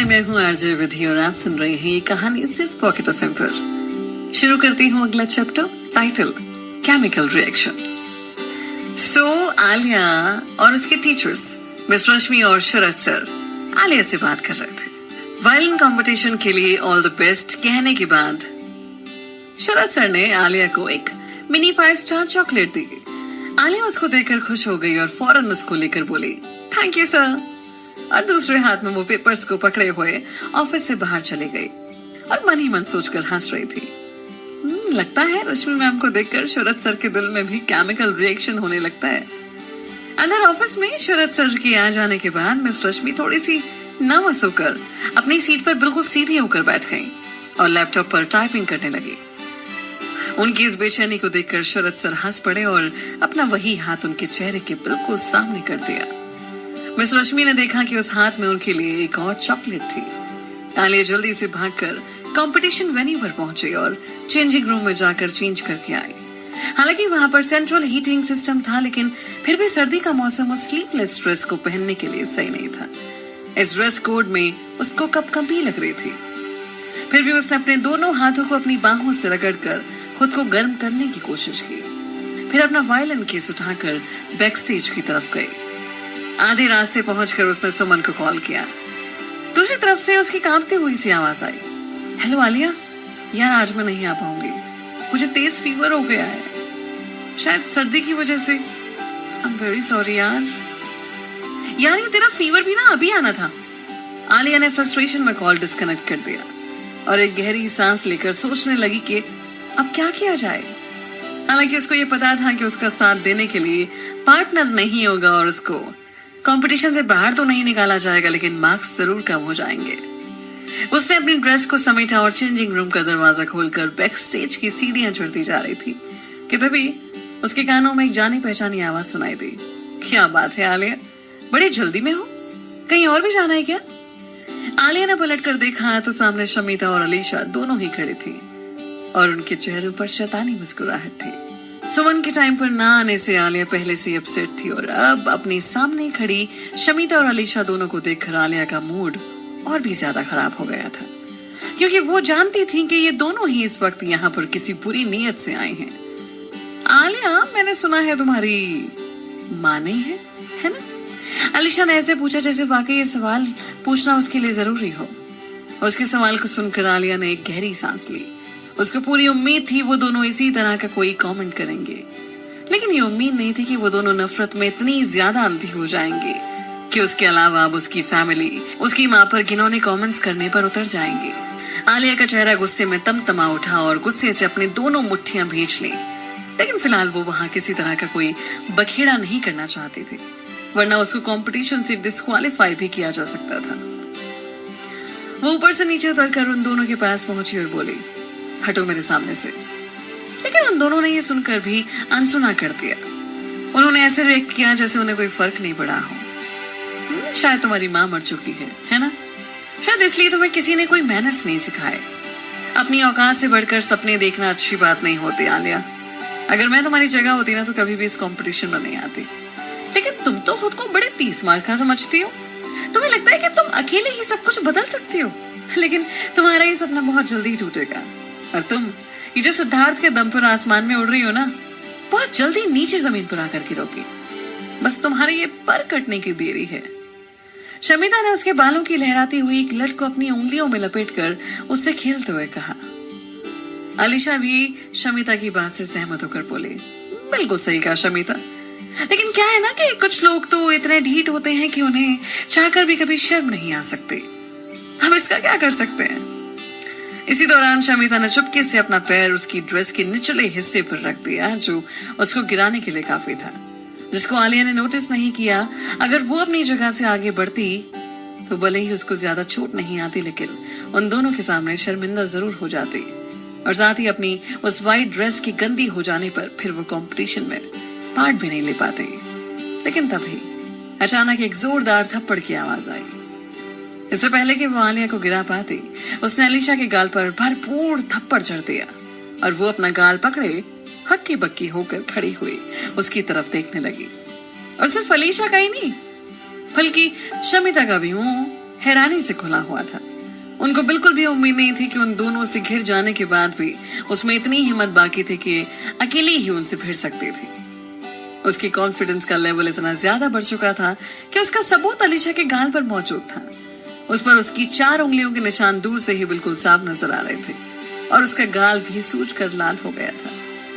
मैं हूँ आरजे विधि और आप सुन रहे हैं ये कहानी सिर्फ पॉकेट एफएम पर। शुरू करती हूँ अगला chapter, title chemical reaction. Alia और उसके टीचर्स मिस रश्मि और शरद सर आलिया से बात कर रहे थे। वायलिन कंपटीशन के लिए ऑल द बेस्ट कहने के बाद शरद सर ने आलिया को एक मिनी 5 स्टार चॉकलेट दी। आलिया उसको देखकर खुश हो गई और फौरन उसको लेकर बोली थैंक यू सर, और दूसरे हाथ में वो पेपर्स को पकड़े हुए ऑफिस से बाहर चली गई और मन ही मन सोचकर हंस रही थी। लगता है रश्मि मैम को देखकर शरद सर के दिल में भी केमिकल रिएक्शन होने लगता है। अंदर ऑफिस में शरद सर के आ जाने के बाद मिस रश्मि थोड़ी सी नर्वस होकर अपनी सीट पर बिल्कुल सीधी होकर बैठ गई और लैपटॉप पर टाइपिंग करने लगी। उनकी इस बेचैनी को देखकर शरद सर हंस पड़े और अपना वही हाथ उनके चेहरे के बिल्कुल सामने कर दिया। मिस रश्मि ने देखा कि उस हाथ में उनके लिए एक और चॉकलेट थी। आलिया जल्दी से भागकर कंपटीशन वेन्यू पर पहुंची और चेंजिंग रूम में जाकर चेंज करके आई। हालांकि वहां पर सेंट्रल हीटिंग सिस्टम था, लेकिन फिर भी सर्दी का मौसम उस स्लीवलेस ड्रेस को पहनने के लिए सही नहीं था। इस ड्रेस कोड में उसको कपकपी लग रही थी। फिर भी उसने अपने दोनों हाथों को अपनी बाहों से रगड़कर खुद को गर्म करने की कोशिश की। फिर अपना वायलिन केस उठाकर बैक स्टेज की तरफ गई। आधे रास्ते पहुंचकर उसने सुमन को कॉल किया। दूसरी तरफ से उसकी कांपती हुई सी आवाज आई, हेलो आलिया, यार आज मैं नहीं आ पाऊंगी, मुझे तेज फीवर हो गया है, शायद सर्दी की वजह से। आई एम वेरी सॉरी यार ये तेरा फीवर भी ना अभी आना था। आलिया ने फ्रस्ट्रेशन में कॉल डिस्कनेक्ट कर दिया और एक गहरी सांस लेकर सोचने लगी कि अब क्या किया जाए। हालांकि उसको ये पता था कि उसका साथ देने के लिए पार्टनर नहीं होगा और उसको कंपटीशन से बाहर तो नहीं निकाला जाएगा, लेकिन मार्क्स जरूर कम हो जाएंगे। उसने अपनी ड्रेस को समेटा और चेंजिंग रूम का दरवाजा खोलकर बैक स्टेज की सीढ़ियां चढ़ती जा रही थी कि तभी उसके कानों में एक जानी पहचानी आवाज सुनाई दी। क्या बात है आलिया, बड़ी जल्दी में हो, कहीं और भी जाना है क्या? आलिया ने पलट कर देखा तो सामने शमिता और अलीशा दोनों ही खड़ी थी और उनके चेहरों पर शैतानी मुस्कुराहट थी। सुमन के टाइम पर ना आने से आलिया पहले से अपसेट थी और अब अपने सामने खड़ी शमिता और अलीशा दोनों को देखकर आलिया का मूड और भी ज्यादा खराब हो गया था, क्योंकि वो जानती थी कि ये दोनों ही इस वक्त यहाँ पर किसी बुरी नीयत से आए हैं। आलिया, मैंने सुना है तुम्हारी माँ नहीं है ना? अलीशा ने ऐसे पूछा जैसे वाकई ये सवाल पूछना उसके लिए जरूरी हो। उसके सवाल को सुनकर आलिया ने एक गहरी सांस ली। उसको पूरी उम्मीद थी वो दोनों इसी तरह का कोई कमेंट करेंगे, लेकिन ये उम्मीद नहीं थी कि वो दोनों नफरत में इतनी ज्यादा अंधी हो जाएंगे कि उसके अलावा अब उसकी फैमिली उसकी माँ पर घिनौने कमेंट्स करने पर उतर जाएंगे। आलिया का चेहरा गुस्से में तमतमा उठा और गुस्से से अपनी दोनों मुट्ठियां भींच ली, लेकिन फिलहाल वो वहां किसी तरह का कोई बखेड़ा नहीं करना चाहती थी, वरना उसको कंपटीशन से डिस्क्वालीफाई भी किया जा सकता था। वो ऊपर से नीचे उतरकर उन दोनों के पास पहुंची और बोली, हटो मेरे सामने से। लेकिन उन दोनों ने ये सुनकर भी अनसुना कर दिया। उन्होंने ऐसे रिएक्ट किया जैसे उन्हें कोई फर्क नहीं पड़ा हो। शायद तुम्हारी माँ मर चुकी है ना? शायद इसलिए तुम्हें किसी ने कोई मैनर्स नहीं सिखाए। अपनी औकात से बढ़कर सपने देखना अच्छी बात नहीं होती आलिया। अगर मैं तुम्हारी जगह होती ना तो कभी भी इस कंपटीशन में नहीं आती। लेकिन तुम तो खुद को बड़े 30 मार का समझती हो। तुम्हें लगता है कि तुम अकेले ही सब कुछ बदल सकती हो, लेकिन तुम्हारा ये सपना बहुत जल्दी ही टूटेगा। और तुम ये जो सिद्धार्थ के दम पर आसमान में उड़ रही हो ना, बहुत जल्दी नीचे जमीन पर आकर गिरोगी। बस तुम्हारे ये पर कटने की देरी है। शमिता ने उसके बालों की लहराती हुई एक लट को अपनी उंगलियों में लपेटकर उससे खेलते हुए कहा। अलीशा भी शमिता की बात से सहमत होकर बोली, बिल्कुल सही कहा शमिता, लेकिन क्या है ना कि कुछ लोग तो इतने ढीठ होते हैं कि उन्हें चाहकर भी कभी शर्म नहीं आ सकती। हम इसका क्या कर सकते हैं? इसी दौरान शमिता ने चुपके से अपना पैर उसकी ड्रेस के निचले हिस्से पर रख दिया, जो उसको गिराने के लिए काफी था, जिसको आलिया ने नोटिस नहीं किया। अगर वो अपनी जगह से आगे बढ़ती तो भले ही उसको ज्यादा चोट नहीं आती, लेकिन उन दोनों के सामने शर्मिंदा जरूर हो जाती और साथ ही अपनी उस वाइट ड्रेस की गंदी हो जाने पर फिर वो कंपटीशन में पार्ट भी नहीं ले पाती। लेकिन तभी अचानक एक जोरदार थप्पड़ की आवाज आई। इससे पहले कि वो आलिया को गिरा पाती, उसने अलीशा के गाल पर भरपूर थप्पड़ जड़ दिया और वो अपना गाल पकड़े हक्की बक्की होकर खड़ी हुई उसकी तरफ देखने लगी। और सिर्फ अलीशा का ही नहीं, बल्कि शमिता का भी मुंह हैरानी से खुला हुआ था। उनको बिल्कुल भी उम्मीद नहीं थी कि उन दोनों से घिर जाने के बाद भी उसमें इतनी हिम्मत बाकी थी कि अकेली ही उनसे भिड़ सकती थी। उसकी कॉन्फिडेंस का लेवल इतना ज्यादा बढ़ चुका था कि उसका सबूत अलीशा के गाल पर मौजूद था। उस पर उसकी 4 उंगलियों के निशान दूर से ही बिल्कुल साफ नजर आ रहे थे और उसका गाल भी सूज कर लाल हो गया था,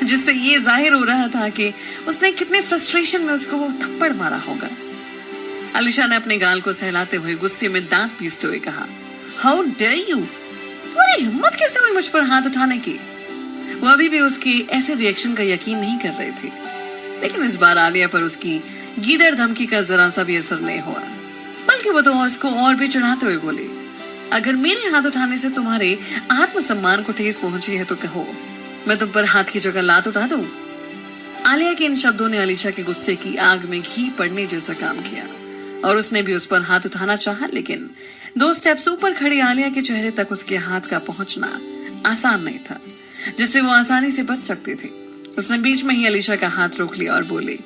जिससे ये जाहिर हो रहा था कि उसने कितने फ्रस्ट्रेशन में उसको वो थप्पड़ मारा होगा। अलीशा ने अपने गाल को सहलाते हुए गुस्से में दांत पीसते हुए कहा, हाउ डेयर यू, तुम्हारी हिम्मत कैसे हुई मुझ पर हाथ उठाने की। वो अभी भी उसके ऐसे रिएक्शन का यकीन नहीं कर रही थी, लेकिन इस बार आलिया पर उसकी गीदड़ धमकी का जरा सा भी असर नहीं हुआ, बल्कि वो तो उसको और भी चढ़ाते हुए बोली, अगर मेरे हाथ उठाने से तुम्हारे आत्मसम्मान को ठेस पहुंची है तो कहो, मैं तुम पर हाथ की जगह लात उठा दूं। आलिया के इन शब्दों ने अलीशा के गुस्से की आग में घी पड़ने जैसा काम किया और उसने भी उस पर हाथ उठाना चाहा, लेकिन 2 स्टेप्स ऊपर खड़ी आलिया के चेहरे तक उसके हाथ का पहुंचना आसान नहीं था, जिससे वो आसानी से बच सकती थी। उसने बीच में ही अलीशा का हाथ रोक लिया और बोली,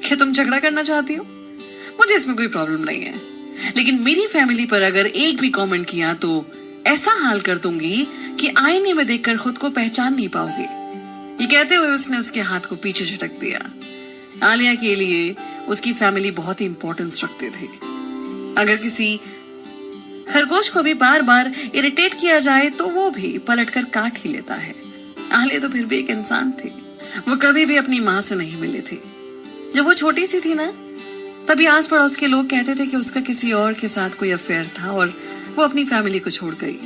क्या तुम झगड़ा करना चाहती हो? मुझे इसमें कोई प्रॉब्लम नहीं है, लेकिन मेरी फैमिली पर अगर एक भी कमेंट किया तो ऐसा हाल कर दूंगी कि आईने में देखकर खुद को पहचान नहीं पाओगे। ये कहते हुए उसने उसके हाथ को पीछे झटक दिया। आलिया के लिए उसकी फैमिली बहुत ही इंपॉर्टेंस रखती थी। अगर किसी खरगोश को भी बार बार इरिटेट किया जाए तो वो भी पलटकर काट ही लेता है। आलिया तो फिर भी एक इंसान थी। वो कभी भी अपनी माँ से नहीं मिली थी। जब वो छोटी सी थी ना, तभी आस पड़ोस के लोग कहते थे कि उसका किसी और के साथ कोई अफेयर था और वो अपनी फैमिली को छोड़ गई।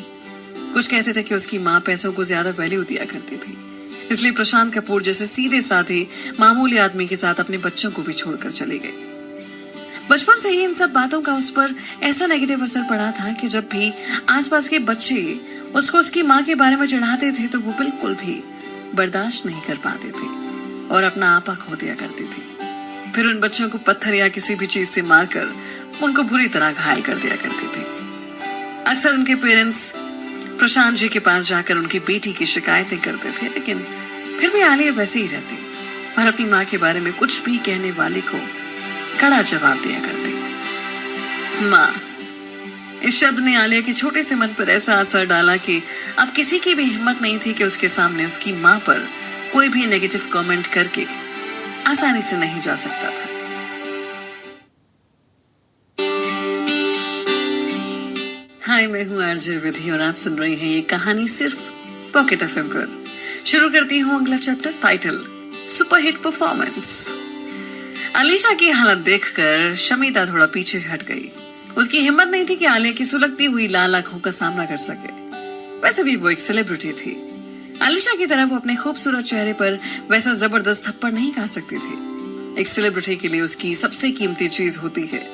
कुछ कहते थे कि उसकी माँ पैसों को ज्यादा वैल्यू दिया करती थी, इसलिए प्रशांत कपूर जैसे सीधे साधे मामूली आदमी के साथ अपने बच्चों को भी छोड़कर चली गई। बचपन से ही इन सब बातों का उस पर ऐसा नेगेटिव असर पड़ा था कि जब भी आसपास के बच्चे उसको उसकी माँ के बारे में चिढ़ाते थे तो वो बिल्कुल भी बर्दाश्त नहीं कर पाते थे और अपना आपा खो दिया करती थी। फिर उन बच्चों को पत्थर या किसी भी चीज से मारकर उनको बुरी तरह घायल कर दिया करती थी। अक्सर उनके पेरेंट्स प्रशांत जी के पास जाकर उनकी बेटी की शिकायतें करते थे, लेकिन फिर भी आलिया वैसे ही रहती और अपनी माँ के बारे में कुछ भी कहने वाले को कड़ा जवाब दिया करती। माँ, इस शब्द ने आलिया के छोटे से मन पर ऐसा असर डाला कि अब किसी की भी हिम्मत नहीं थी कि उसके सामने उसकी माँ पर कोई भी नेगेटिव कमेंट करके आसानी से नहीं जा सकता था। हाय, मैं हूँ आरजे विधि और आप सुन रहे हैं ये कहानी सिर्फ पॉकेट एफएम पर। शुरू करती हूँ अगला chapter, title superhit performance. Alisha की हालत देखकर शमिता थोड़ा पीछे हट गई। उसकी हिम्मत नहीं थी कि आलिया की सुलगती हुई लाल आंखों का सामना कर सके। वैसे भी वो एक सेलिब्रिटी थी। अलीशा की तरह वो अपने खूबसूरत चेहरे पर वैसा जबरदस्त थप्पड़ नहीं खा सकती थी। एक सेलिब्रिटी के लिए उसकी सबसे कीमती चीज होती है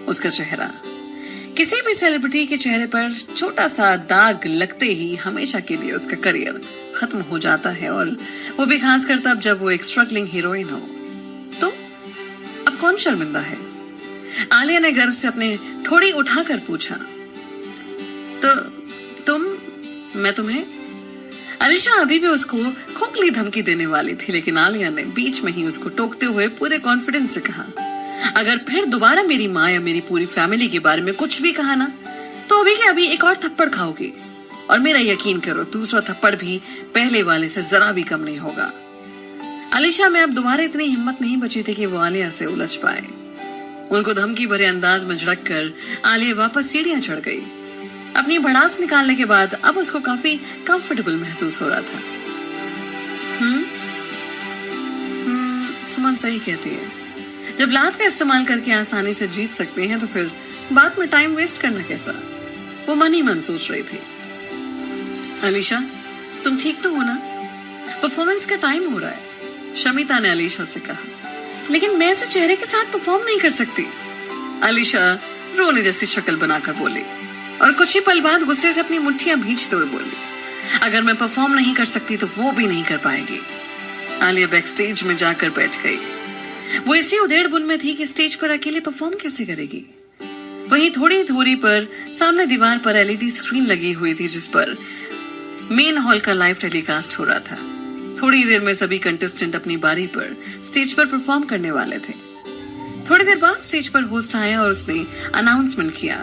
उसका चेहरा। किसी भी सेलिब्रिटी के चेहरे पर छोटा सा दाग लगते ही हमेशा के लिए उसका करियर खत्म हो जाता है, और वो भी खासकर तब जब वो एक स्ट्रगलिंग हीरोइन हो। तो अब कौन शर्मिंदा है? आलिया ने गर्व से अपने थोड़ी उठाकर पूछा। तो मैं तुम्हें। अलीशा अभी भी उसको खोखली धमकी देने वाली थी, लेकिन आलिया ने बीच में ही उसको टोकते हुए पूरे कॉन्फिडेंस से कहा, अगर फिर दोबारा मेरी माँ या मेरी पूरी फैमिली के बारे में कुछ भी कहा ना, तो अभी के अभी एक और थप्पड़ खाओगी, और मेरा यकीन करो दूसरा थप्पड़ भी पहले वाले से जरा भी कम नहीं होगा। अलीशा में अब दोबारा इतनी हिम्मत नहीं बची थी कि वो आलिया से उलझ पाए। उनको धमकी भरे अंदाज में झड़क कर आलिया वापस सीढ़ियां चढ़ गई। अपनी भड़ास निकालने के बाद अब उसको काफी कंफर्टेबल महसूस हो रहा था। सुमन सही कहती है, जब लात का इस्तेमाल करके आसानी से जीत सकते हैं तो फिर बाद में टाइम वेस्ट करना कैसा? वो मन ही मन सोच रही थी। अलीशा, तुम ठीक तो हो ना? परफॉर्मेंस का टाइम हो रहा है, शमिता ने अलीशा से कहा। लेकिन मैं ऐसे चेहरे के साथ परफॉर्म नहीं कर सकती, अलीशा रोने जैसी शक्ल बनाकर बोली, और कुछ ही पल बाद गुस्से से अपनी मुट्ठियां भींचते हुए बोली, अगर मैं परफॉर्म नहीं कर सकती तो वो भी नहीं कर पाएगी। आलिया बैक स्टेज में जाकर बैठ गई। वो इसी उधेड़ बुन में थी कि स्टेज पर अकेले परफॉर्म कैसे करेगी। वहीं थोड़ी दूरी पर सामने दीवार पर एलईडी स्क्रीन लगी हुई थी, जिस पर मेन हॉल का लाइव टेलीकास्ट हो रहा था। थोड़ी देर में सभी कंटेस्टेंट अपनी बारी पर स्टेज पर परफॉर्म करने वाले थे। थोड़ी देर बाद स्टेज पर होस्ट आया और उसने अनाउंसमेंट किया,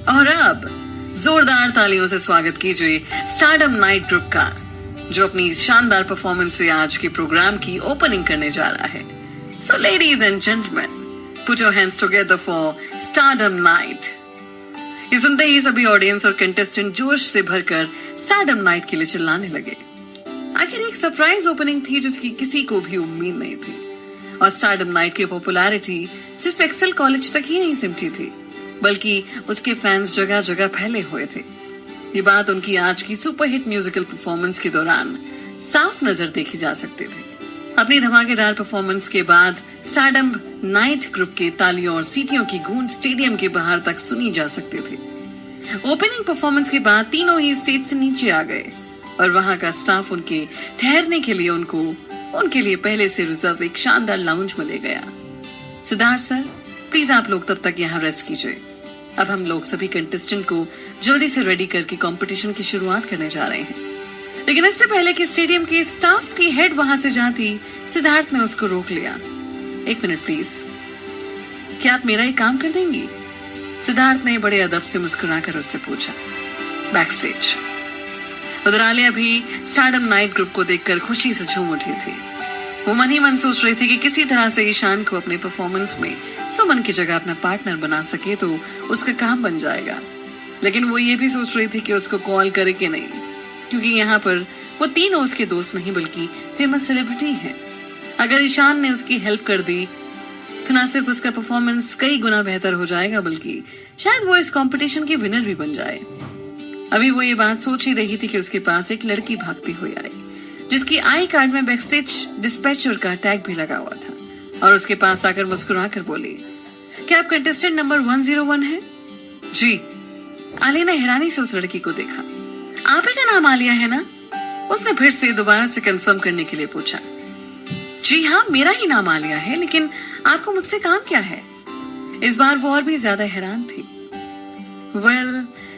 और अब जोरदार तालियों से स्वागत कीजिए स्टारडम नाइट ग्रुप का, जो अपनी शानदार परफॉर्मेंस से आज के प्रोग्राम की ओपनिंग करने जा रहा है। So ladies and gentleman, put your hands together for stardom night. ये सुनते ही सभी ऑडियंस और कंटेस्टेंट जोश से भरकर स्टारडम नाइट के लिए चिल्लाने लगे। आखिर एक सरप्राइज ओपनिंग थी जिसकी किसी को भी उम्मीद नहीं थी, और स्टारडम नाइट की पॉपुलैरिटी सिर्फ एक्सेल कॉलेज तक ही नहीं सिमटी थी, बल्कि उसके फैंस जगह जगह फैले हुए थे। ये बात उनकी आज की सुपरहिट म्यूजिकल परफॉर्मेंस के दौरान साफ नजर देखी जा सकती थी। अपनी धमाकेदार परफॉर्मेंस के बाद स्टारडम नाइट ग्रुप के तालियों और सीटियों की गूंज स्टेडियम के बाहर तक सुनी जा सकती थी। ओपनिंग परफॉर्मेंस के बाद तीनों ही स्टेज से नीचे आ गए और वहां का स्टाफ उनके ठहरने के लिए उनके लिए पहले से रिजर्व एक शानदार लाउंज में ले गया। सिद्धार्थ सर, प्लीज आप लोग तब तक यहाँ रेस्ट कीजिए। अब हम लोग सभी कंटेस्टेंट को जल्दी से रेडी करके कंपटीशन की शुरुआत करने जा रहे हैं। लेकिन इससे पहले कि स्टेडियम के स्टाफ की हेड वहां से जाती, सिद्धार्थ ने उसको रोक लिया। एक मिनट प्लीज, क्या आप मेरा एक काम कर देंगी? सिद्धार्थ ने बड़े अदब से मुस्कुराकर उससे पूछा। बैक स्टेज उधर आलिया भी स्टारडम नाइट ग्रुप को देखकर खुशी से झूम उठी थी। वो मन ही मन सोच रही थी कि किसी तरह से ईशान को अपने परफॉर्मेंस में सुमन की जगह अपना पार्टनर बना सके तो उसका काम बन जाएगा। लेकिन वो ये भी सोच रही थी कि उसको कॉल करे कि नहीं, क्योंकि यहाँ पर वो तीनों उसके दोस्त नहीं बल्कि फेमस सेलिब्रिटी हैं। अगर ईशान ने उसकी हेल्प कर दी तो न सिर्फ उसका परफॉर्मेंस कई गुना बेहतर हो जाएगा, बल्कि शायद वो इस कंपटीशन की विनर भी बन जाए। अभी वो ये बात सोच ही रही थी कि उसके पास एक लड़की भागती हुई आई, जिसकी आई कार्ड में बैकस्टेज डिस्पैचर का टैग भी लगा हुआ था, और उसके पास आकर मुस्कुराकर बोली, क्या आप कंटेस्टेंट नंबर 101 हैं? जी। आलिया ने हैरानी से उस लड़की को देखा। आप ही का नाम आलिया है ना? उसने फिर से दोबारा से कंफर्म करने के लिए पूछा। जी हाँ, मेरा ही नाम आलिया है, लेकिन आपको मुझसे काम क्या है? इस बार वो और भी ज्यादा हैरान थी।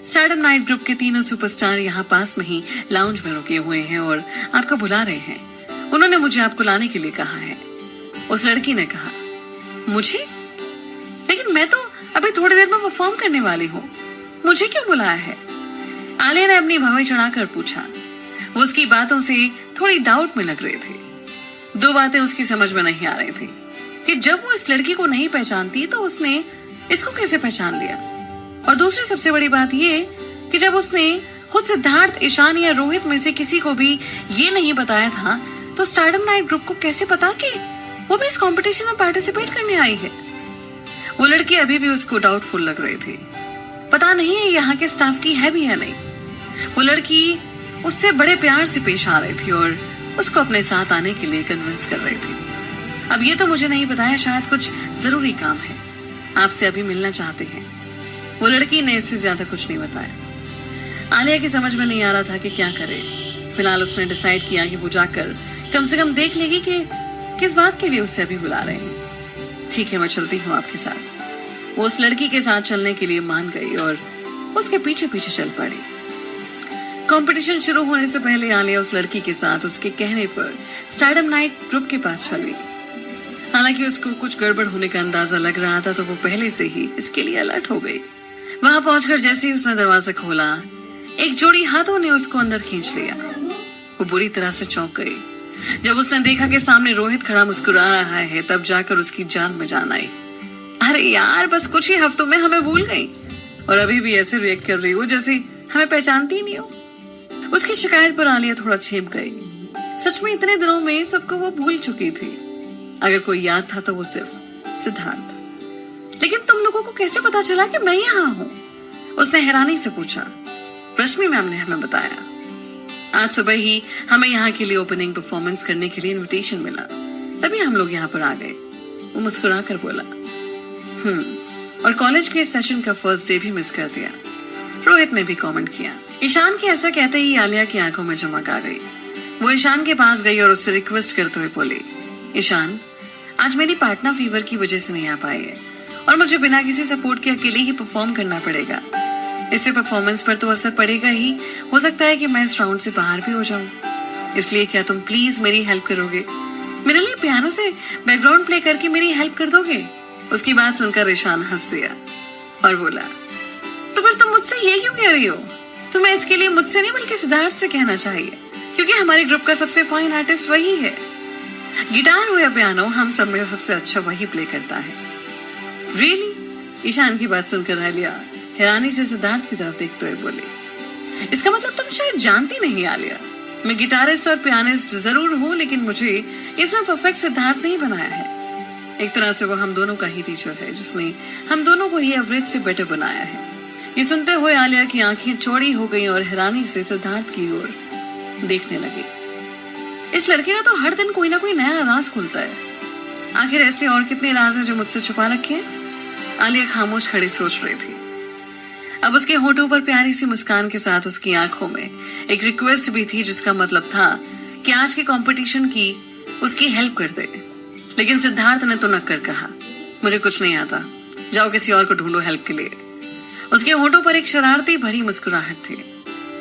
स्टारडम नाइट ग्रुप के तीनों सुपरस्टार यहाँ पास में ही लाउंज में रुके हुए हैं और आपको बुला रहे हैं। उन्होंने मुझे आपको लाने के लिए कहा है। उस लड़की ने कहा। मुझे? लेकिन मैं तो अभी थोड़ी देर में परफॉर्म करने वाली हूँ, मुझे क्यों बुलाया है? आलिया ने अपनी भवें चढ़ाकर पूछा। वो उसकी बातों से थोड़ी डाउट में लग रहे थे। दो बातें उसकी समझ में नहीं आ रही थी कि जब वो इस लड़की को नहीं पहचानती तो उसने इसको कैसे पहचान लिया, और दूसरी सबसे बड़ी बात ये कि जब उसने खुद सिद्धार्थ, ईशान या रोहित में से किसी को भी ये नहीं बताया था, तो स्टारडम नाइट ग्रुप को कैसे पता कि वो भी इस कंपटीशन में पार्टिसिपेट करने आई है? वो लड़की अभी भी उसको डाउटफुल लग रही थी। पता नहीं है यहाँ के स्टाफ की है भी या नहीं। वो लड़की उससे बड़े प्यार से पेश आ रही थी और उसको अपने साथ आने के लिए कन्विंस कर रही थी। अब ये तो मुझे नहीं बताया, शायद कुछ जरूरी काम है, आपसे अभी मिलना चाहते हैं। वो लड़की ने इससे ज्यादा कुछ नहीं बताया। आलिया की समझ में नहीं आ रहा था कि क्या करे। फिलहाल उसने डिसाइड किया कि वो जाकर कम से कम देख लेगी कि किस बात के लिए उससे अभी बुला रहे हैं। ठीक है, मैं चलती हूँ आपके साथ। वो उस लड़की के साथ चलने के लिए मान गई और उसके पीछे पीछे चल पड़ी। कंपटीशन शुरू होने से पहले आलिया उस लड़की के साथ उसके कहने पर स्टारडम नाइट ग्रुप के पास चली। हालांकि उसको कुछ गड़बड़ होने का अंदाजा लग रहा था, तो वो पहले से ही इसके लिए अलर्ट हो गई। वहां पहुंचकर जैसे ही उसने दरवाजा खोला, एक जोड़ी हाथों ने उसको अंदर खींच लिया। वो बुरी तरह से चौंक गई। जब उसने देखा कि सामने रोहित खड़ा मुस्कुरा रहा है, तब जाकर उसकी जान में जान आई। अरे यार, बस कुछ ही हफ्तों में हमें भूल गई और अभी भी ऐसे रिएक्ट कर रही हो जैसे हमें पहचानती ही नहीं हो। उसकी शिकायत पर आलिया थोड़ा छेप गई। सच में इतने दिनों में सबको वो भूल चुकी थी। अगर कोई याद था तो वो सिर्फ सिद्धार्थ। लेकिन तुम लोगों को कैसे पता चला कि मैं यहाँ हूँ? उसने हैरानी से पूछा। रश्मि मैम ने हमें बताया। आज सुबह ही हमें यहाँ के लिए ओपनिंग परफॉर्मेंस करने के लिए इनविटेशन मिला, तभी हम लोग यहाँ पर आ गए। वो मुस्कुरा कर बोला। और कॉलेज के सेशन का फर्स्ट डे भी मिस कर दिया, रोहित ने भी कमेंट किया। ईशान के ऐसा कहते ही आलिया की आंखों में चमक आ गई। वो ईशान के पास गई और उससे रिक्वेस्ट करते हुए बोली, ईशान, आज मेरी पार्टनर फीवर की वजह से नहीं आ पाई है और मुझे बिना किसी सपोर्ट के अकेले ही परफॉर्म करना पड़ेगा। इससे परफॉर्मेंस पर तो असर पड़ेगा ही, हो सकता है कि मैं इस राउंड से बाहर भी हो जाऊं। इसलिए क्या तुम प्लीज मेरी हेल्प करोगे? मेरे लिए पियानो से बैकग्राउंड प्ले करके मेरी हेल्प कर दोगे? उसकी बात सुनकर ईशान हंस दिया और बोला, तो फिर तुम मुझसे ये क्यों कह रही हो? तुम्हें इसके लिए मुझसे नहीं बल्कि सिद्धार्थ से कहना चाहिए, क्योंकि हमारे ग्रुप का सबसे फाइन आर्टिस्ट वही है। गिटार हो या पियानो, हम सब में सबसे अच्छा वही प्ले करता है। रियली? ईशान की बात सुनकर आलिया हैरानी से सिद्धार्थ की तरफ देखते हुए बोले, इसका मतलब तुम शायद जानती नहीं आलिया, मैं गिटारिस्ट और पियानिस्ट जरूर हूँ, लेकिन मुझे इसमें परफेक्ट सिद्धार्थ नहीं बनाया है। एक तरह से वो हम दोनों का ही टीचर है, जिसने हम दोनों को ही एवरेज से बेटर बनाया है। ये सुनते हुए आलिया की आंखें चौड़ी हो गई और हैरानी से सिद्धार्थ की ओर देखने लगी। इस लड़के का तो हर दिन कोई ना कोई नया राज खुलता है। आखिर ऐसे और कितने राज हैं जो मुझसे छुपा रखे हैं? आलिया खामोश खड़ी सोच रही थी। अब उसके होठों पर प्यारी सी मुस्कान के साथ उसकी आंखों में एक रिक्वेस्ट भी थी, जिसका मतलब था कि आज के कंपटीशन की उसकी हेल्प कर दे। लेकिन सिद्धार्थ ने तो नक्कर कहा, मुझे कुछ नहीं आता, जाओ किसी और को ढूंढो हेल्प के लिए। उसके होठों पर एक शरारती भरी मुस्कुराहट थी।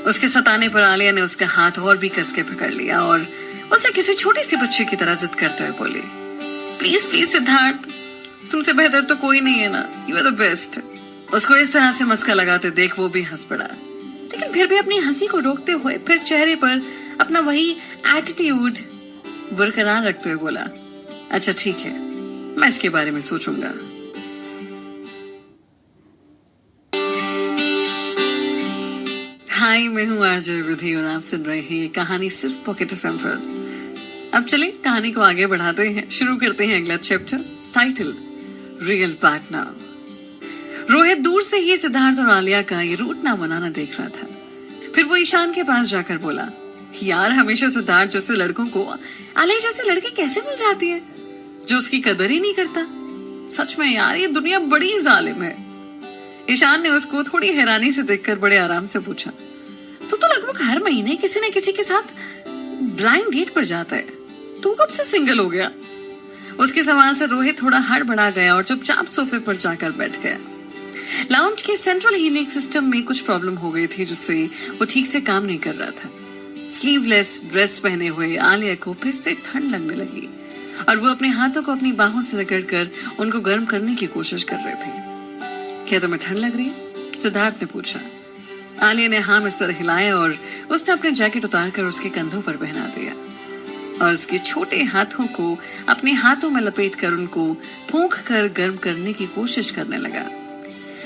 उसके सताने पर आलिया ने उसका हाथ और भी कस के पकड़ लिया और उसे किसी छोटी सी बच्चे की तरह जिद करते हुए बोली, प्लीज प्लीज सिद्धार्थ, तुमसे बेहतर तो कोई नहीं है ना, यू आर द बेस्ट। उसको इस तरह से मस्का लगाते देख वो भी हंस पड़ा, लेकिन फिर भी अपनी हंसी को रोकते हुए फिर चेहरे पर अपना वही एटीट्यूड बरकरार रखते हुए बोला, अच्छा ठीक है, मैं इसके बारे में सोचूंगा। हाय, मैं हूँ आरजे विधि और आप सुन रहे हैं ये कहानी सिर्फ पॉकेट एफएम पर। अब चलिए कहानी को आगे बढ़ाते हैं, शुरू करते हैं अगला chapter, title real partner. Rohit दूर से ही सिद्धार्थ और आलिया का ये रूठना मनाना देख रहा था। फिर वो ईशान के पास जाकर बोला, यार हमेशा सिद्धार्थ जैसे लड़कों को आलिया जैसे लड़की कैसे मिल जाती है जो उसकी कदर ही नहीं करता? सच में यार, ये दुनिया बड़ी जालिम है। ईशान ने उसको थोड़ी हैरानी से देखकर बड़े आराम से पूछा, तो लगभग हर महीने किसी न किसी के साथ ब्लाइंड डेट पर जाता है, तू कब से सिंगल हो गया? उसके सवाल से रोहित थोड़ा हड़बड़ा गया और चुपचाप सोफे पर जाकर बैठ गया। लाउंज के सेंट्रल हीटिंग सिस्टम में कुछ प्रॉब्लम हो गई थी, जिससे वो ठीक से काम नहीं कर रहा था। स्लीवलेस ड्रेस पहने हुए आलिया को फिर से ठंड लगने लगी और वो अपने हाथों को अपनी बाहों से रगड़कर उनको गर्म करने की कोशिश कर रहे थे। क्या तुम्हें ठंड लग रही है? सिद्धार्थ ने पूछा। आलिया ने हाँ में सर हिलाया और उसने अपने जैकेट उतारकर उसके कंधों पर पहना दिया और उसके छोटे हाथों को अपने हाथों में लपेटकर उनको फूंक कर गर्म करने की कोशिश करने लगा।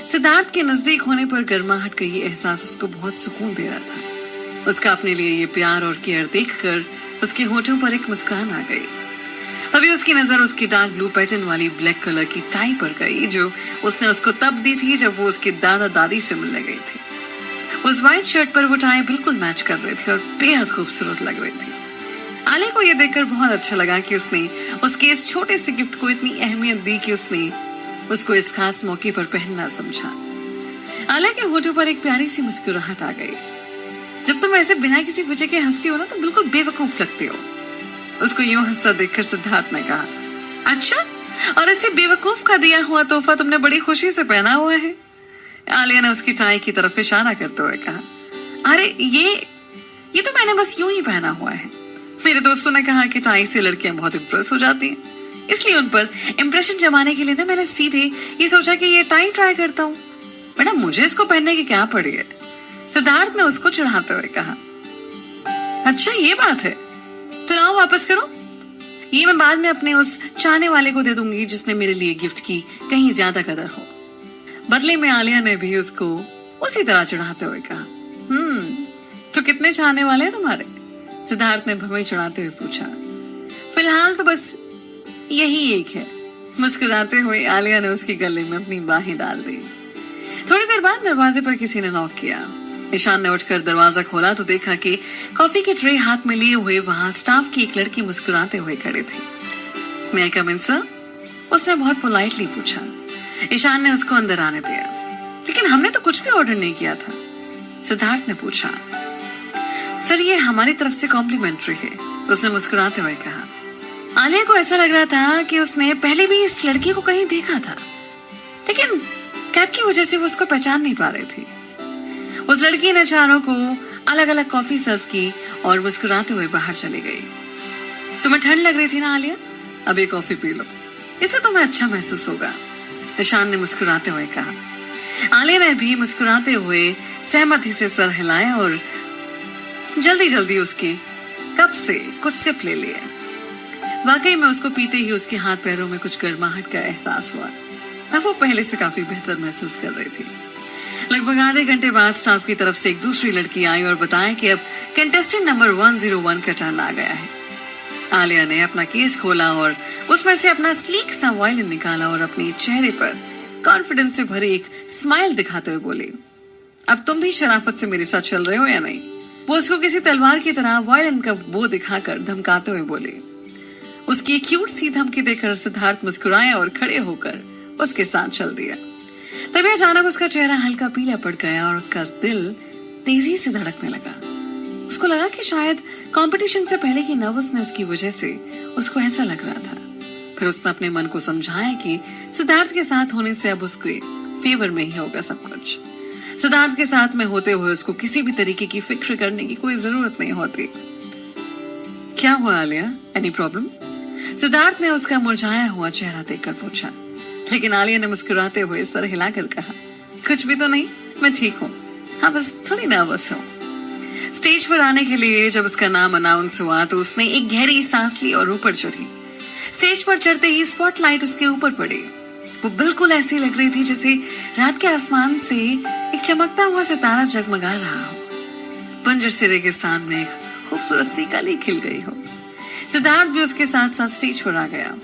सिद्धार्थ के नजदीक होने पर गर्माहट का ये एहसास उसको बहुत सुकून दे रहा था। उसका अपने लिए ये प्यार और केयर देखकर उसके होठों पर एक मुस्कान आ गई। अभी उसकी नजर उसकी डार्क ब्लू पैटर्न वाली ब्लैक कलर की टाई पर गई, जो उसने उसको तब दी थी जब वो उसके दादा दादी से मिलने गई थी। उस व्हाइट शर्ट पर वो टाई बिल्कुल मैच कर रही थी और बेहद खूबसूरत लग रही थी। आलिया को यह देखकर बहुत अच्छा लगा कि उसने उसके इस छोटे से गिफ्ट को इतनी अहमियत दी कि उसने उसको इस खास मौके पर पहनना समझा। आलिया के होठों पर एक प्यारी सी मुस्कुराहट आ गई। जब तुम ऐसे बिना किसी वजह के हंसती हो ना, तो बिल्कुल बेवकूफ लगती हो। उसको यूं हंसता देखकर सिद्धार्थ ने कहा, अच्छा, और ऐसे बेवकूफ का दिया हुआ तोहफा तुमने बड़ी खुशी से पहना हुआ है? आलिया ने उसकी टाई की तरफ इशारा करते हुए कहा, अरे ये तो मैंने बस यूं ही पहना हुआ है। मेरे दोस्तों ने कहा कि टाई से लड़कियां बहुत इम्प्रेस हो जाती हैं, इसलिए उन पर इम्प्रेशन जमाने के लिए ना मैंने सीधे ये सोचा कि ये टाई ट्राई करता हूँ। बेटा, मुझे इसको पहनने की क्या पड़ी है? सिद्धार्थ ने उसको चिढ़ाते हुए कहा। अच्छा ये बात है, तो लाओ वापस करो, ये मैं बाद में अपने उस चाहने वाले को दे दूंगी जिसने मेरे लिए गिफ्ट की कहीं ज्यादा कदर हो। बदले में आलिया ने भी उसको उसी तरह चिढ़ाते हुए कहा। तो कितने चाहने वाले हैं तुम्हारे? सिद्धार्थ ने भवें चढ़ाते हुए पूछा। फिलहाल तो बस यही एक है। मुस्कुराते हुए आलिया ने उसके गले में अपनी बाहें डाल दी। थोड़ी देर बाद दरवाजे पर किसी ने नॉक किया। ईशान ने उठकर दरवाजा खोला तो देखा कि कॉफी के ट्रे हाथ में लिए हुए वहां स्टाफ की एक लड़की मुस्कुराते हुए खड़े थे। मैं कम इन सर? उसने बहुत पोलाइटली पूछा। ईशान ने उसको अंदर आने दिया। लेकिन हमने तो कुछ भी ऑर्डर नहीं किया था। सिद्धार्थ ने पूछा। सर, ये हमारी तरफ से कॉम्प्लीमेंट्री है, उसने मुस्कुराते हुए कहा। आलिया को ऐसा लग रहा था कि उसने पहले भी इस लड़की को कहीं देखा था, लेकिन कैप की वजह से वो उसको पहचान नहीं पा रही थी। उस लड़की ने चारों को अलग अलग कॉफी सर्व की और मुस्कुराते हुए बाहर चली गई। तुम्हें ठंड लग रही थी ना आलिया, अब ये कॉफी पी लो, इससे तुम्हें अच्छा महसूस होगा, ईशान ने मुस्कुराते हुए कहा। आलिया ने भी मुस्कुराते हुए सहमति से सर हिलाया और जल्दी जल्दी उसके कप से कुछ सिप ले लिए। वाकई में उसको पीते ही उसके हाथ पैरों में कुछ गर्माहट का एहसास हुआ। अब वो पहले से काफी बेहतर महसूस कर रही थी। लगभग आधे घंटे बाद स्टाफ की तरफ से एक दूसरी लड़की आई और बताया कि अब कंटेस्टेंट नंबर 101 का टर्न आ गया है। आलिया ने अपना केस खोला और उसमें से अपना स्लीक सा वायलिन निकाला और अपने चेहरे पर कॉन्फिडेंस से भरे एक स्माइल दिखाते हुए बोली, अब तुम भी शराफत से मेरे साथ चल रहे हो या नहीं? वो उसको किसी तलवार की तरह वायलिन का बो दिखाकर धमकाते हुए बोली। उसकी क्यूट सी धमकी देकर सिद्धार्थ मुस्कुराया और खड़े होकर उसके साथ चल दिया। तभी अचानक उसका चेहरा हल्का पीला पड़ गया और उसका दिल तेजी से धड़कने लगा। उसको लगा कि शायद कंपटीशन से पहले की नर्वसनेस की वजह से उसको ऐसा लग रहा था। फिर उसने अपने मन को समझाया कि सिद्धार्थ के साथ होने से अब उसके फेवर में ही होगा सब कुछ। सिद्धार्थ के साथ में होते हुए उसको किसी भी तरीके की फिक्र करने की कोई जरूरत नहीं होती। क्या हुआ आलिया, एनी प्रॉब्लम? सिद्धार्थ ने उसका मुरझाया हुआ चेहरा देखकर पूछा, लेकिन आलिया ने मुस्कुराते हुए सर हिलाकर कहा, कुछ भी तो नहीं, मैं ठीक हूँ। हाँ, बस थोड़ी नर्वस हूँ। स्टेज पर आने के लिए जब उसका नाम अनाउंस हुआ तो उसने एक गहरी सांस ली और ऊपर चढ़ी। स्टेज पर चढ़ते ही स्पॉटलाइट उसके ऊपर पड़ी। वो बिल्कुल ऐसी लग रही थी जैसे रात के आसमान से एक चमकता हुआ सितारा जगमगा रहा हो। बंजर से रेगिस्तान में एक खूबसूरत सी कली खिल गई हो। सिद्धार्थ भी उसके साथ साथ स्टेज पर आ गया।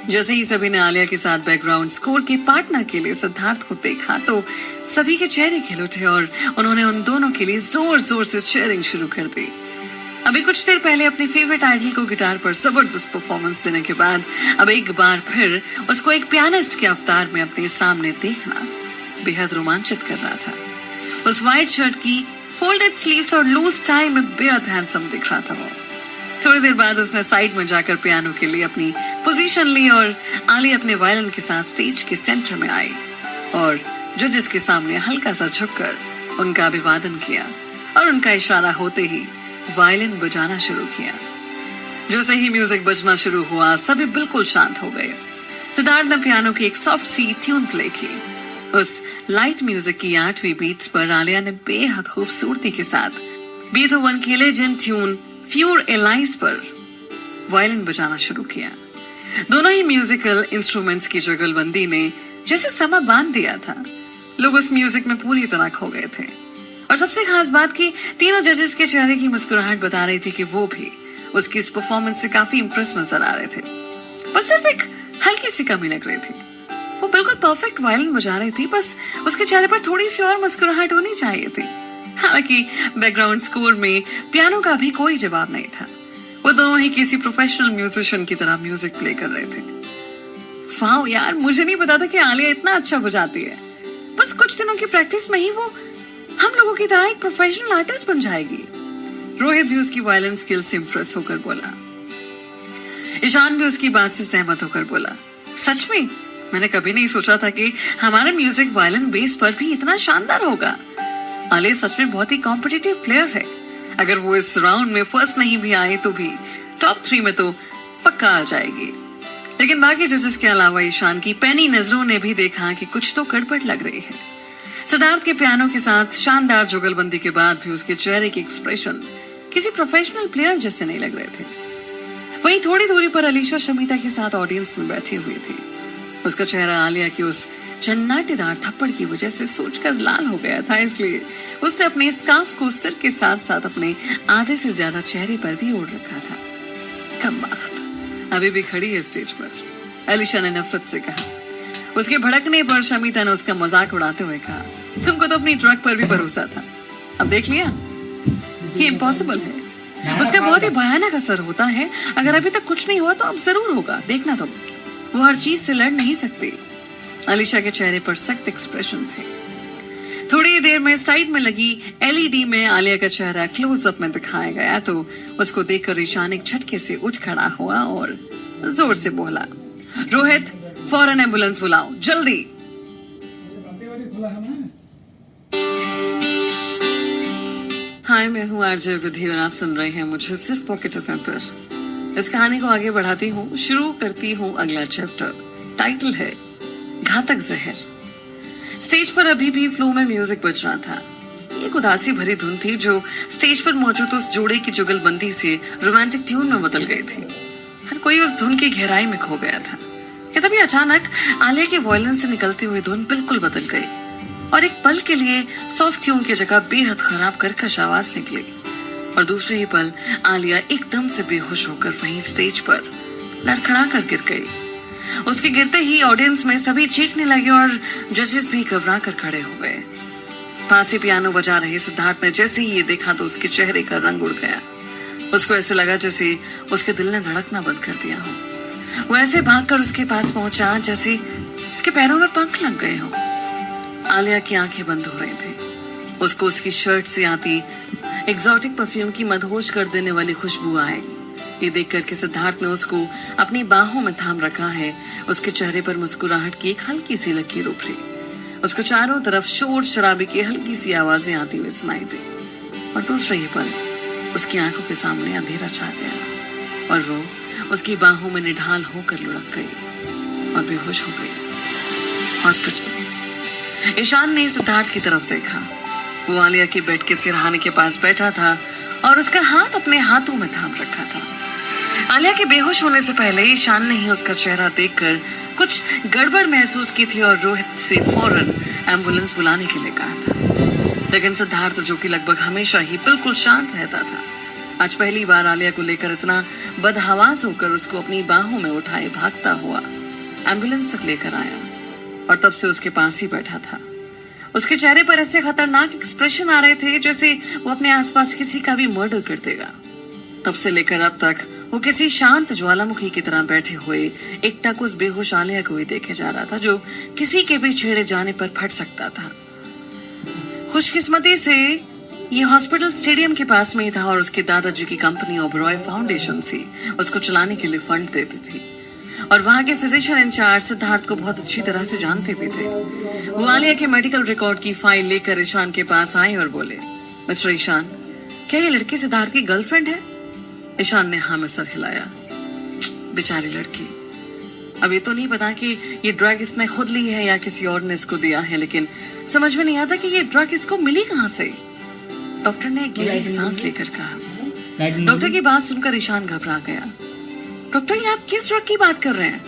जैसे ही सभी ने आलिया के साथ बैकग्राउंड स्कोर के पार्टनर के लिए सिद्धार्थ को देखा तो सभी के चेहरे खिल उठे और उन्होंने उन दोनों के लिए जोर जोर से चीयरिंग शुरू कर दी। अभी कुछ देर पहले अपनी फेवरेट आइडल को गिटार पर जबरदस्त परफॉर्मेंस देने के बाद अब एक बार फिर उसको एक पियानिस्ट के अवतार में अपने सामने देखना बेहद रोमांचित कर रहा था। उस व्हाइट शर्ट की फोल्डेड स्लीव्स और लूज टाई में बेहद हैंडसम दिख रहा था वो। थोड़ी देर बाद उसने साइड में जाकर पियानो के लिए अपनी पोजीशन ली और आलिया अपने वायलिन के साथ स्टेज के सेंटर में आई और जजेस के सामने हल्का सा झुककर उनका अभिवादन किया और उनका इशारा होते ही वायलिन बजाना शुरू किया। जैसे ही म्यूजिक बजना शुरू हुआ सभी बिल्कुल शांत हो गए। सिद्धार्थ ने पियानो की एक सॉफ्ट सी ट्यून प्ले की। उस लाइट म्यूजिक की 8वीं बीट्स पर आलिया ने बेहद खूबसूरती के साथ बीथोवन की लेजेंड ट्यून फ्यूर एलाइज पर वायलिन बजाना शुरू किया। दोनों ही म्यूजिकल इंस्ट्रूमेंट्स की जुगलबंदी ने जैसे समा बांध दिया था। लोग उस म्यूजिक में पूरी तरह खो गए थे और सबसे खास बात कि तीनों जजेस के चेहरे की मुस्कुराहट बता रही थी कि वो भी उसकी इस परफॉर्मेंस से काफी इंप्रेस नजर आ रहे थे। बस सिर्फ एक हल्की सी कमी लग रही थी। वो बिल्कुल परफेक्ट वायलिन बजा रही थी, बस उसके चेहरे पर थोड़ी सी और मुस्कुराहट होनी चाहिए थी। हालांकि बैकग्राउंड स्कोर में पियानो का भी कोई जवाब नहीं था। वो दोनों ही किसी प्रोफेशनल म्यूजिशियन की तरह म्यूजिक प्ले कर रहे थे। वाह यार, मुझे नहीं पता था कि आलिया इतना अच्छा बजाती है। बस कुछ दिनों की प्रैक्टिस में ही वो हम लोगों की तरह एक प्रोफेशनल आर्टिस्ट बन जाएगी। रोहित भी उसकी वायलिन स्किल से इंप्रेस होकर बोला। ईशान भी उसकी बात से सहमत होकर बोला, सच में मैंने कभी नहीं सोचा था कि हमारा म्यूजिक वायलिन बेस पर भी इतना शानदार होगा। आलिया सच में बहुत ही कॉम्पिटिटिव प्लेयर है। अगर वो इस राउंड में फर्स्ट नहीं भी आए तो भी टॉप 3 में तो पक्का आ जाएगी। लेकिन बाकी जजेस के अलावा ईशान की पैनी नजरों ने भी देखा कि कुछ तो गड़बड़ लग रही है। सिद्धार्थ के पियानो के साथ शानदार जुगलबंदी के बाद भी उसके चेहरे के एक्सप्रेशन किसी प्रोफेशनल प्लेयर जैसे नहीं लग रहे थे। वहीं थोड़ी दूरी पर अलीशा शमीता के साथ ऑडियंस में बैठी हुई थी। उसका चेहरा आलिया की उस जन्नाटेदार थप्पड़ की वजह से सोचकर लाल हो गया था, इसलिए उसने अपने स्कार्फ को सिर के साथ साथ अपने आधे से ज्यादा चेहरे पर भी ओढ़ रखा था। कमबख्त अभी भी खड़ी है स्टेज पर, अलीशा ने नफरत से कहा। उसके भड़कने पर शमीता ने उसका मजाक उड़ाते हुए कहा, तुमको तो अपनी ट्रक पर भी भरोसा था, अब देख लिया, ये इम्पॉसिबल है। उसका बहुत ही भयानक असर होता है। अगर अभी तक कुछ नहीं हुआ तो अब जरूर होगा, देखना तुम। वो हर चीज से लड़ नहीं सकती। अलीशा के चेहरे पर सख्त एक्सप्रेशन थे। थोड़ी देर में साइड में लगी एलईडी में आलिया का चेहरा क्लोजअप में दिखाया गया तो उसको देखकर ईशान एक झटके से उठ खड़ा हुआ और जोर से बोला, रोहित फौरन एम्बुलेंस बुलाओ, जल्दी। हाय, मैं हूँ आरजे विधि और आप सुन रहे हैं मुझे सिर्फ पॉकेट एफएम पर। इस कहानी को आगे बढ़ाती हूँ, शुरू करती हूँ अगला चैप्टर। टाइटल है घातक जहर। स्टेज पर अभी भी फ्लो में म्यूजिक बज रहा था। एक उदासी भरी धुन थी जो स्टेज पर मौजूद उस जोड़े की जुगलबंदी से रोमांटिक ट्यून में बदल गई थी। हर कोई उस धुन की गहराई में खो गया था कि तभी अचानक आलिया के वॉयलिन से निकलती हुई धुन बिल्कुल बदल गई और एक पल के लिए सॉफ्ट ट्यून की जगह बेहद खराब कर्कश आवाज निकली और दूसरे ही पल आलिया एकदम से बेहोश होकर वहीं स्टेज पर लड़खड़ा कर गिर गई। उसके गिरते ही ऑडियंस में सभी चीखने लगे और जजेस भी घबरा कर खड़े हो गए। पास ही पियानो बजा रहे सिद्धार्थ ने जैसे ही ये देखा तो उसके चेहरे का रंग उड़ गया। उसको ऐसे लगा जैसे उसके दिल ने धड़कना बंद कर दिया हो। वो ऐसे भागकर उसके पास पहुंचा जैसे उसके पैरों में पंख लग गए हो। आलिया की आंखें बंद हो रही थी। उसको उसकी शर्ट से आती एग्जॉटिक परफ्यूम की मदहोश कर देने वाली खुशबू आए। ये देख करके सिद्धार्थ ने उसको अपनी बाहों में थाम रखा है। उसके चेहरे पर मुस्कुराहट की एक हल्की सी लकीर उभरी। उसको चारों तरफ शोर शराबे की हल्की सी आवाजें आती हुई सुनाई दी और दूसरे ही पल उसकी आंखों के सामने अंधेरा छा गया और वो उसकी बाहों में निढाल होकर लुढ़क गई और बेहोश हो गई। हॉस्पिटल। ईशान ने सिद्धार्थ की तरफ देखा। वो आलिया के बेड के सिरहाने के पास बैठा था और उसका हाथ अपने हाथों में थाम रखा था। आलिया के बेहोश होने से पहले ईशान ने ही उसका चेहरा देखकर कुछ गड़बड़ महसूस की थी और रोहित से फौरन एम्बुलेंस बुलाने के लिए कहा था। लेकिन सिद्धार्थ, जो कि लगभग हमेशा ही बिल्कुल शांत रहता था, आज पहली बार आलिया को लेकर इतना बदहवास होकर उसको अपनी बाहों में उठाए भागता हुआ एम्बुलेंस तक लेकर आया और तब से उसके पास ही बैठा था। उसके चेहरे पर ऐसे खतरनाक एक्सप्रेशन आ रहे थे जैसे वो अपने आसपास किसी का भी मर्डर कर देगा। तब से लेकर अब तक वो किसी शांत ज्वालामुखी की तरह बैठे हुए एकटक उस बेहोश आलिया को ही देखे जा रहा था जो किसी के भी छेड़े जाने पर फट सकता था। खुशकिस्मती से ये हॉस्पिटल स्टेडियम के पास में ही था और उसके दादाजी की कंपनी ओबरॉय फाउंडेशन से उसको चलाने के लिए फंड देती थी और वहां के फिजिशियन इंचार्ज सिद्धार्थ को बहुत अच्छी तरह से जानते भी थे। वो आलिया के मेडिकल रिकॉर्ड की फाइल लेकर ईशान के पास आए और बोले, मिस्टर ईशान, क्या ये लड़की सिद्धार्थ की गर्लफ्रेंड है? ईशान ने हाँ में सर हिलाया। बेचारी लड़की। अब ये तो नहीं पता कि ये ड्रग इसने खुद ली है या किसी और ने इसको दिया है, लेकिन समझ में नहीं आता कि ये ड्रग इसको मिली कहाँ से। डॉक्टर ने गहरी सांस लेकर कहा। डॉक्टर की बात सुनकर ईशान घबरा गया। डॉक्टर, ये आप किस ड्रग की बात कर रहे हैं?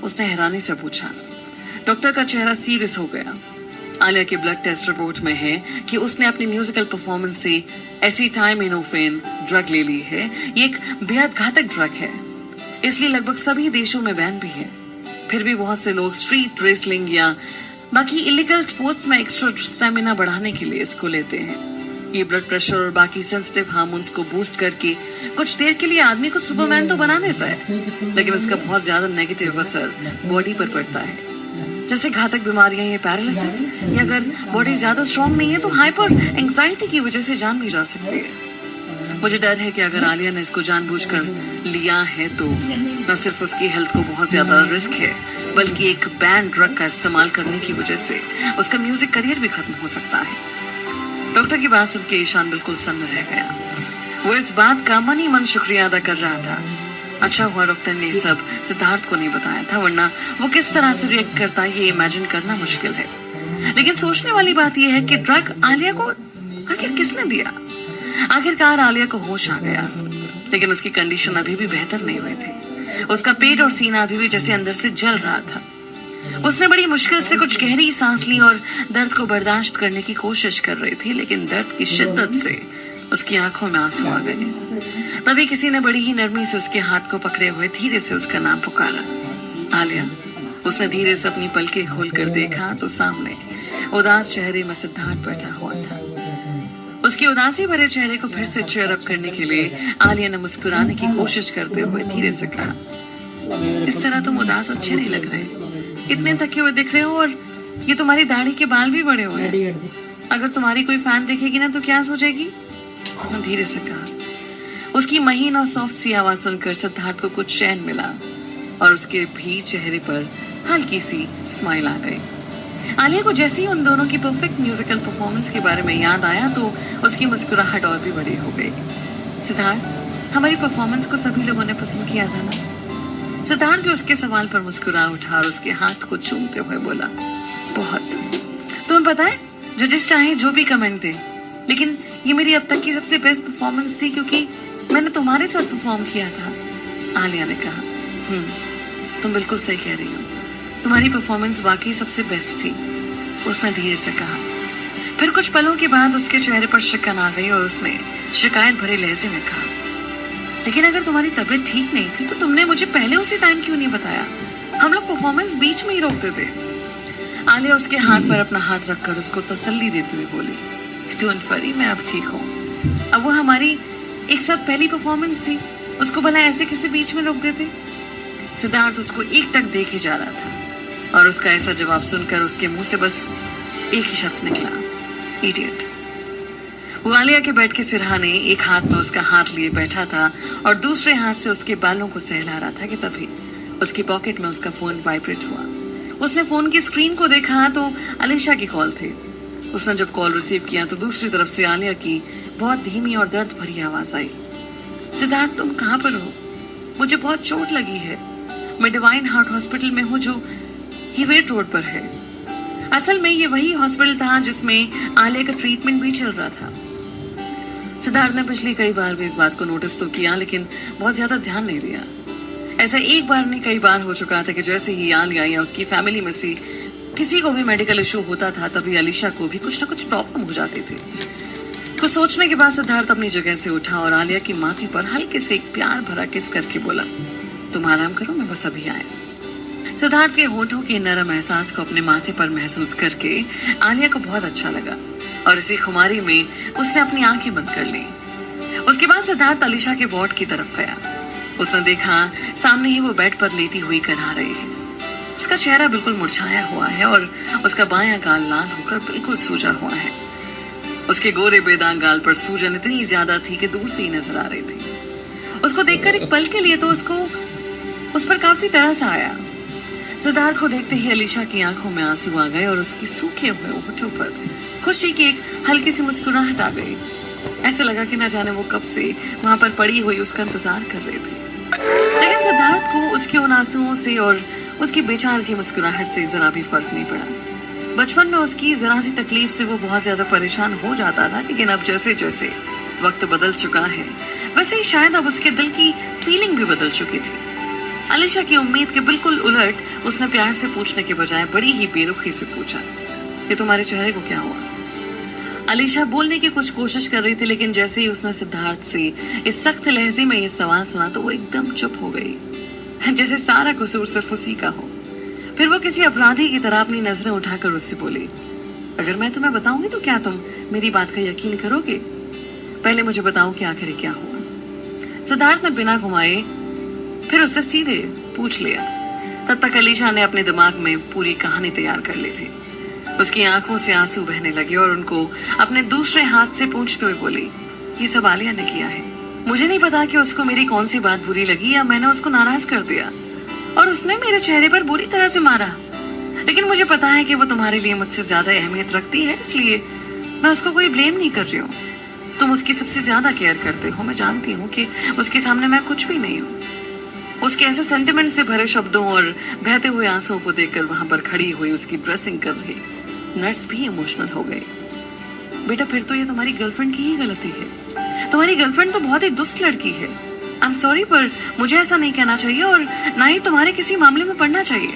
उसने हैरानी से पूछा। डॉक्टर का चेहरा सीरियस हो गया। आलिया के ब्लड टेस्ट रिपोर्ट में है कि उसने अपनी म्यूजिकल परफॉर्मेंस से एसिटामिनोफेन ड्रग ले ली है। ये एक बेहद घातक ड्रग है, इसलिए लगभग सभी देशों में बैन भी है। फिर भी बहुत से लोग स्ट्रीट रेसलिंग या बाकी इलीगल स्पोर्ट्स में एक्स्ट्रा स्टेमिना बढ़ाने के लिए इसको लेते हैं। ये ब्लड प्रेशर और बाकी सेंसिटिव हार्मोन्स को बूस्ट करके कुछ देर के लिए आदमी को सुपरमैन तो बना देता है, लेकिन इसका बहुत ज्यादा नेगेटिव असर बॉडी पर पड़ता है। जैसे घातक बीमारियां, ये पैरालिसिस, या अगर बॉडी ज्यादा स्ट्रांग नहीं है तो हाइपर एंजाइटी की वजह से जान भी जा सकती है। मुझे डर है कि अगर आलिया ने इसको जानबूझकर लिया है तो न सिर्फ उसकी हेल्थ को बहुत ज्यादा रिस्क है, बल्कि एक बैन ड्रग का इस्तेमाल करने की वजह से उसका म्यूजिक करियर भी खत्म हो सकता है। डॉक्टर की बात सुन के ईशान बिल्कुल सन्न रह गया। वो इस बात का मन ही मन शुक्रिया अदा कर रहा था। अच्छा हुआ डॉक्टर ने सब सिद्धार्थ को नहीं बताया था, वरना वो किस तरह से रिएक्ट करता ये इमेजिन करना मुश्किल है। लेकिन सोचने वाली बात यह है कि ड्रग आलिया को आखिर किसने दिया। आखिरकार आलिया को होश आ गया, लेकिन उसकी कंडीशन अभी भी बेहतर नहीं हुई थी। उसका पेट और सीना अभी भी जैसे अंदर से जल रहा था। उसने बड़ी मुश्किल से कुछ गहरी सांस ली और दर्द को बर्दाश्त करने की कोशिश कर रही थी, लेकिन दर्द की शिद्दत से उसकी आंखों में आंसू आ गए। तभी किसी ने बड़ी ही नरमी से उसके हाथ को पकड़े हुए धीरे से उसका नाम पुकारा, आलिया। उसने धीरे से अपनी पलकें खोलकर देखा तो सामने उदास चेहरे में सिद्धार्थ बैठा हुआ था। उसकी उदासी भरे चेहरे को फिर से चेयर अप करने के लिए आलिया ने मुस्कुराने की कोशिश करते हुए धीरे से कहा, इस तरह तुम उदास अच्छे नहीं लग रहे, इतने थके हुए दिख रहे हो और ये तुम्हारी दाढ़ी के बाल भी बड़े हुए हैं। अगर तुम्हारी कोई फैन देखेगी ना तो क्या सोचेगी? उसने धीरे से कहा। उसकी महीन और सॉफ्ट सी आवाज सुनकर सिद्धार्थ को कुछ चैन मिला और उसके भी चेहरे पर हल्की सी स्माइल आ गई। आलिया को जैसे ही उन दोनों की परफेक्ट म्यूजिकल परफॉर्मेंस के बारे में याद आया तो उसकी मुस्कुराहट और भी बड़ी हो गई। सिद्धार्थ, हमारी परफॉर्मेंस को सभी लोगों ने पसंद किया था ना? सिद्धार्थ भी उसके सवाल पर मुस्कुरा उठा और उसके हाथ को चूमते हुए बोला, बहुत। तुम्हें पता है, जजेस चाहे जो भी कमेंट दे, लेकिन ये मेरी अब तक की सबसे बेस्ट परफॉर्मेंस थी क्योंकि मैंने तुम्हारे साथ परफॉर्म किया था। आलिया ने कहा, तुम बिल्कुल सही कह रही हो, तुम्हारी परफॉर्मेंस वाकई सबसे बेस्ट थी, उसने धीरे से कहा। फिर कुछ पलों के बाद उसके चेहरे पर शिकन आ गई और उसने शिकायत भरे लहजे में कहा, लेकिन अगर तुम्हारी तबीयत ठीक नहीं थी तो तुमने मुझे पहले उसी टाइम क्यों नहीं बताया? हम लोग परफॉर्मेंस बीच में ही रोकते थे। आलिया उसके हाथ पर अपना हाथ रखकर उसको तसल्ली देते हुए बोली, डोंट वरी, मैं अब ठीक हूँ। अब वो हमारी एक साथ पहली परफॉर्मेंस थी, उसको भला ऐसे किसी बीच में रोक देते? सिद्धार्थ उसको एक टक देख ही जा रहा था और उसका ऐसा जवाब सुनकर उसके मुंह से बस एक ही शब्द निकला, इडियट। वो आलिया के बेड के सिरहाने एक हाथ में उसका हाथ लिए बैठा था और दूसरे हाथ से उसके बालों को सहला रहा था कि तभी उसकी पॉकेट में उसका फोन वाइब्रेट हुआ। उसने फोन की स्क्रीन को देखा तो अलीशा की कॉल थी। उसने जब कॉल रिसीव किया तो दूसरी तरफ से आलिया की बहुत धीमी और दर्द भरी आवाज आई, सिद्धार्थ तुम कहाँ पर हो? मुझे बहुत चोट लगी है, मैं डिवाइन हार्ट हॉस्पिटल में हूँ जो हीवेट रोड पर है। असल में ये वही हॉस्पिटल था जिसमें आलिया का ट्रीटमेंट भी चल रहा था। सिद्धार्थ ने पिछली कई बार भी इस बात को नोटिस तो किया लेकिन बहुत ज्यादा ध्यान नहीं दिया। ऐसा एक बार नहीं कई बार हो चुका था कि जैसे ही आलिया या उसकी फैमिली में से किसी को भी मेडिकल इशू होता था तभी अलीशा को भी कुछ ना कुछ प्रॉब्लम हो जाती थी। कुछ सोचने के बाद सिद्धार्थ अपनी जगह से उठा और आलिया की माथे पर हल्के से एक प्यार भरा किस करके बोला, तुम आराम करो, मैं बस अभी आया। सिद्धार्थ के होठों के नरम एहसास को अपने माथे पर महसूस करके आलिया को बहुत अच्छा लगा और इसी खुमारी में उसने अपनी आंखें बंद कर ली। उसके बाद सिद्धार्थ अलीशा के वार्ड की तरफ गया। उसने देखा सामने ही वो बेड पर लेटी हुई करहा रही है। उसका चेहरा बिल्कुल मुरझाया हुआ है और उसका बायां गाल लाल होकर बिल्कुल सूजा हुआ है। उसके गोरे बेदाग गाल पर सूजन इतनी ज्यादा थी कि दूर से ही नजर आ रही थी। उसको देखकर एक पल के लिए तो उसको उस पर काफी तरस आया। सिद्धार्थ को देखते ही अलीशा की आंखों में आंसू आ गए और उसके सूखे हुए होठों पर खुशी की एक हल्की सी मुस्कुराहट आ गई। ऐसे लगा कि न जाने वो कब से वहां पर पड़ी हुई उसका इंतजार कर रही थी। लेकिन सिद्धार्थ को उसके उन आंसुओं से और उसकी बेचार की मुस्कुराहट से जरा भी फर्क नहीं पड़ा। बचपन में उसकी जरा सी तकलीफ से वो बहुत ज्यादा परेशान हो जाता था, लेकिन अब जैसे जैसे वक्त बदल चुका है वैसे ही शायद अब उसके दिल की फीलिंग भी बदल चुकी थी। अलीशा की उम्मीद के बिल्कुल उलट उसने प्यार से पूछने के बजाय बड़ी ही बेरुखी से पूछा, ये तुम्हारे चेहरे को क्या हुआ? अलीशा बोलने की कुछ कोशिश कर रही थी लेकिन जैसे ही उसने सिद्धार्थ से इस सख्त लहजे में ये सवाल सुना तो वो एकदम चुप हो गई, जैसे सारा कसूर सिर्फ उसी का हो। फिर वो किसी अपराधी की तरह अपनी नजरें उठाकर उससे बोली, अगर मैं तुम्हें बताऊंगी तो क्या तुम मेरी बात का यकीन करोगे? पहले मुझे बताओ कि आखिर क्या हुआ। सिद्धार्थ ने बिना घुमाए फिर उससे सीधे पूछ लिया। तब तक अलीशा ने अपने दिमाग में पूरी कहानी तैयार कर ली थी। उसकी आंखों से आंसू बहने लगे और उनको अपने दूसरे हाथ से पूछते हुए बोली, ये सब आलिया ने किया है। मुझे नहीं पता कि उसको मेरी कौन सी बात बुरी लगी या मैंने उसको नाराज कर दिया और उसने मेरे चेहरे पर बुरी तरह से मारा, लेकिन मुझे पता है कि वो तुम्हारे लिए मुझसे ज्यादा अहमियत रखती है, इसलिए मैं उसको कोई ब्लेम नहीं कर रही हूँ। तुम उसकी सबसे ज्यादा केयर करते हो, मैं जानती हूँ कि उसके सामने मैं कुछ भी नहीं हूँ। उसके ऐसे सेंटिमेंट से भरे शब्दों और बहते हुए आंसुओं को देखकर वहां पर खड़ी हुई उसकी ड्रेसिंग कर रही नर्स भी इमोशनल हो गई। बेटा फिर तो ये तुम्हारी गर्लफ्रेंड की ही गलती है। तुम्हारी गर्लफ्रेंड तो बहुत ही दुष्ट लड़की है। आई एम सॉरी, पर मुझे ऐसा नहीं कहना चाहिए और ना ही तुम्हारे किसी मामले में पड़ना चाहिए,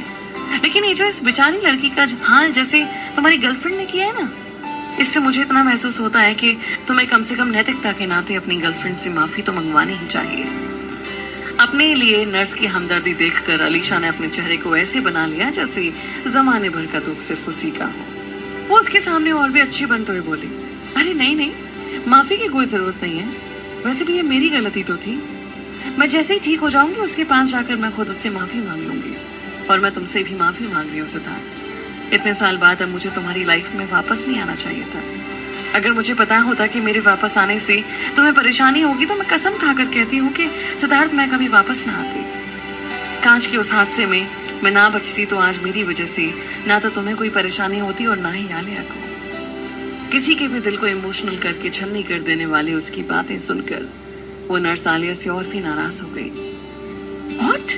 लेकिन ये जो इस बेचारी लड़की का हाल जैसे तुम्हारी गर्लफ्रेंड ने किया है ना, इससे मुझे इतना महसूस होता है कि तुम्हें कम से कम नैतिकता के नाते अपनी गर्लफ्रेंड से माफी तो मंगवानी ही चाहिए। अपने लिए नर्स की हमदर्दी देखकर अलीशा ने अपने चेहरे को ऐसे बना लिया जैसे जमाने भर का दुख सिर्फ उसी का हो। वो उसके सामने और भी अच्छी बनते हुए बोली, अरे नहीं नहीं, माफी की कोई जरूरत नहीं है, वैसे भी ये मेरी गलती तो थी। मैं जैसे ही ठीक हो जाऊंगी उसके पास जाकर मैं खुद उससे माफी मांग लूंगी और मैं तुमसे भी माफी मांग रही हूँ सिद्धार्थ। इतने साल बाद अब मुझे तुम्हारी लाइफ में वापस नहीं आना चाहिए था। अगर मुझे पता होता कि मेरे वापस आने से तुम्हें परेशानी होगी तो मैं कसम खाकर कहती हूँ कि सिद्धार्थ मैं कभी वापस ना आती। काश के उस हादसे में मैं ना बचती तो आज मेरी वजह से ना तो तुम्हें कोई परेशानी होती और ना ही आलिया को। किसी के भी दिल को इमोशनल करके छन्नी कर देने वाली उसकी बातें सुनकर वो नर्स आलिया से और भी नाराज हो गई। व्हाट?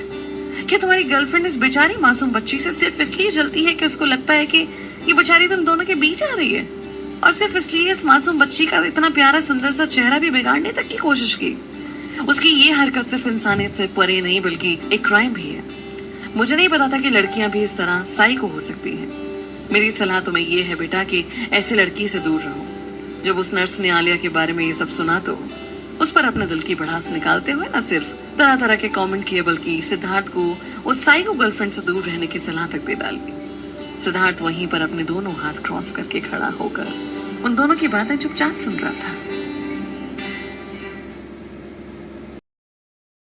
क्या तुम्हारी गर्लफ्रेंड इस बेचारी मासूम बच्ची से सिर्फ इसलिए जलती है कि उसको लगता है कि ये बेचारी तुम दोनों के बीच आ रही है और सिर्फ इसलिए इस मासूम बच्ची का इतना प्यारा सुंदर सा चेहरा भी बिगाड़ने तक की कोशिश की। उसकी ये हरकत सिर्फ इंसानियत से परे नहीं बल्कि एक क्राइम भी है। मुझे नहीं पता था कि लड़कियां भी इस तरह साइको हो सकती हैं। मेरी सलाह तुम्हें ये है बेटा कि ऐसी लड़की से दूर रहो। जब उस नर्स ने आलिया के बारे में ये सब सुना तो उस पर अपने दिल की भड़ास निकालते हुए न सिर्फ तरह तरह के कमेंट किए बल्कि सिद्धार्थ को उस साइको गर्लफ्रेंड से दूर रहने की सलाह तक दे डाली। सिद्धार्थ वहीं पर अपने दोनों हाथ क्रॉस करके खड़ा होकर उन दोनों की बातें चुपचाप सुन रहा था।